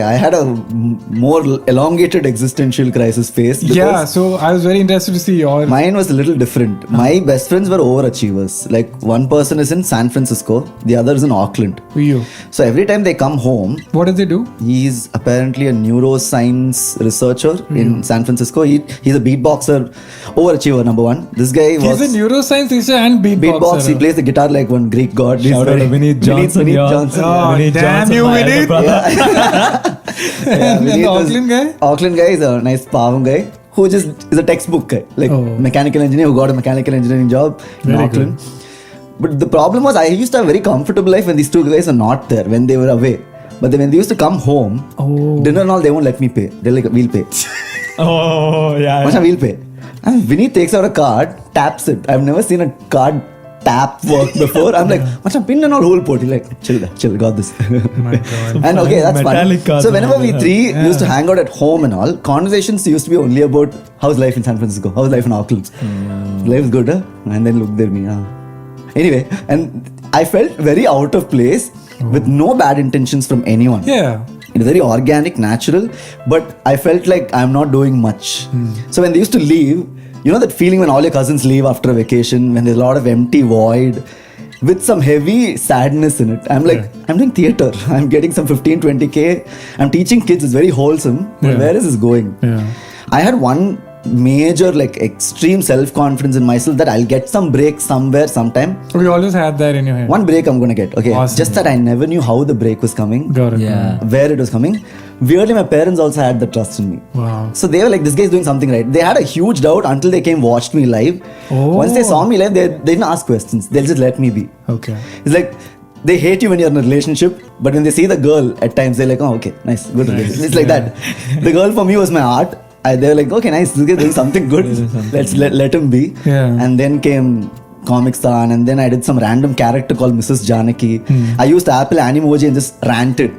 I had a more elongated existential crisis phase. Yeah, so I was very interested to see your... Mine was a little different. My best friends were overachievers. Like one person is in San Francisco, the other is in Auckland. Who are you? So every time they come home... What does they do? He's apparently a neuroscience researcher in San Francisco. He's a beatboxer, overachiever number one. This guy was... He's a neuroscience researcher and beatboxer. Beatbox, he plays the guitar like one Greek god. Shout out to Vinith Johnson. Vinith Johnson. Oh, Vinith damn Johnson, you, my elder Vinith. brother. And the Auckland guy? Auckland guy is a nice pavam guy who just is a textbook guy. Like mechanical engineer who got a mechanical engineering job in Auckland. Good. But the problem was I used to have a very comfortable life when these two guys are not there, when they were away. But then when they used to come home, dinner and all, they won't let me pay. They're like, we'll pay. Oh, yeah. Masha, we'll pay. And Vinny takes out a card, taps it. I've never seen a card tap work before. I'm like, Masha, pin and all hole put. He's like, chill, got this. My God. And okay, that's fun. Cards So whenever we three used to hang out at home and all, conversations used to be only about how's life in San Francisco, how's life in Auckland. Life is good, huh? And then look there me, Anyway, and I felt very out of place with no bad intentions from anyone. Yeah. It's very organic, natural, but I felt like I'm not doing much. So when they used to leave, you know that feeling when all your cousins leave after a vacation, when there's a lot of empty void, with some heavy sadness in it. I'm like, I'm doing theatre. I'm getting some 15-20K. I'm teaching kids. It's very wholesome. But where is this going? Yeah. I had one major, like, extreme self-confidence in myself that I'll get some break somewhere, sometime. We always had that in your head. One break I'm going to get. Okay. Awesome. Just that I never knew how the break was coming. Got it. Yeah. Where it was coming. Weirdly, my parents also had the trust in me. Wow. So they were like, this guy's doing something right. They had a huge doubt until they watched me live. Once they saw me live, they didn't ask questions. They'll just let me be. Okay. It's like, they hate you when you're in a relationship, but when they see the girl, at times they're like, oh, okay, nice, good relationship. It's like that. The girl for me was my art. They were like, okay, nice, this guy's doing something good. Let's let him be. Yeah. And then came Comic Stan, and then I did some random character called Mrs. Janaki. I used Apple Animoji and just ranted.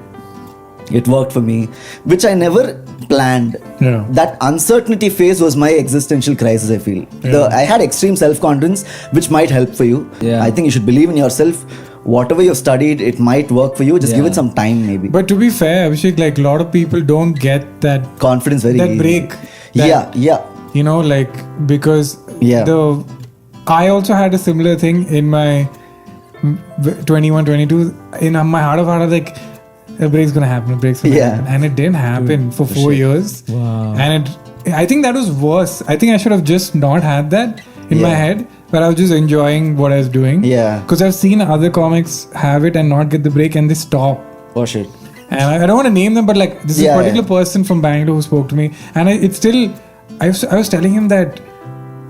It worked for me, which I never planned. Yeah. That uncertainty phase was my existential crisis, I feel. I had extreme self-confidence, which might help for you. Yeah. I think you should believe in yourself. Whatever you've studied, it might work for you. Just give it some time, maybe. But to be fair, Abhishek, like a lot of people don't get that confidence very that easy. break. Yeah. You know, like, because I also had a similar thing in my 21, 22. In my heart of heart, I was like, a break's gonna happen, and it didn't happen for 4 years. Wow. And I think that was worse. I think I should have just not had that in my head, but I was just enjoying what I was doing. Yeah. Because I've seen other comics have it and not get the break, and they stop. Oh shit. And I don't want to name them, but like this is a particular person from Bangalore who spoke to me, and it's still. I was telling him that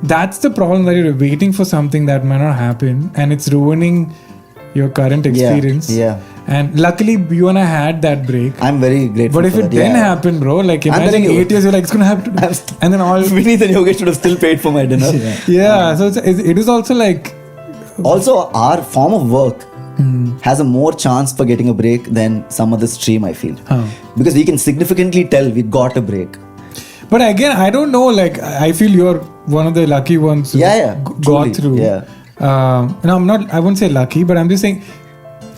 that's the problem, that you're waiting for something that might not happen, and it's ruining your current experience. Yeah. And luckily, you and I had that break. I'm very grateful. But if for it that. didn't happen, bro, like imagine 8 years, you're like, it's gonna happen. And then all. Vinith and Yogesh should have still paid for my dinner. So it is also like. Also, our form of work has a more chance for getting a break than some other stream, I feel. Because we can significantly tell we got a break. But again, I don't know, like, I feel you're one of the lucky ones who got through. Yeah. No, I wouldn't say lucky, but I'm just saying,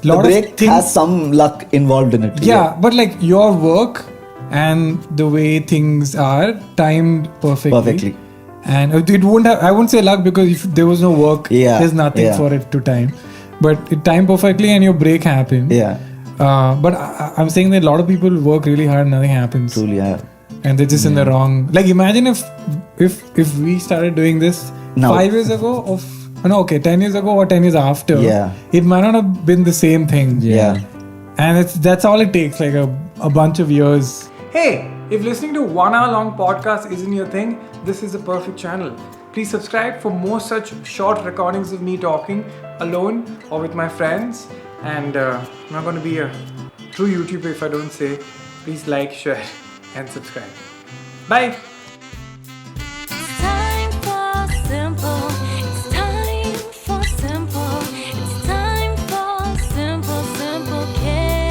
the break has some luck involved in it. Yeah, but like your work and the way things are timed perfectly. And it wouldn't have, I wouldn't say luck, because if there was no work, there's nothing for it to time. But it timed perfectly and your break happened. Yeah. But I'm saying that a lot of people work really hard and nothing happens. Truly, And they're just in the wrong. Like, imagine if we started doing this 5 years ago 10 years ago or 10 years after. Yeah. It might not have been the same thing. Yeah. And that's all it takes, like a bunch of years. Hey, if listening to 1 hour long podcast isn't your thing, this is the perfect channel. Please subscribe for more such short recordings of me talking alone or with my friends. And I'm not going to be a true YouTuber if I don't say, please like, share and subscribe. Bye.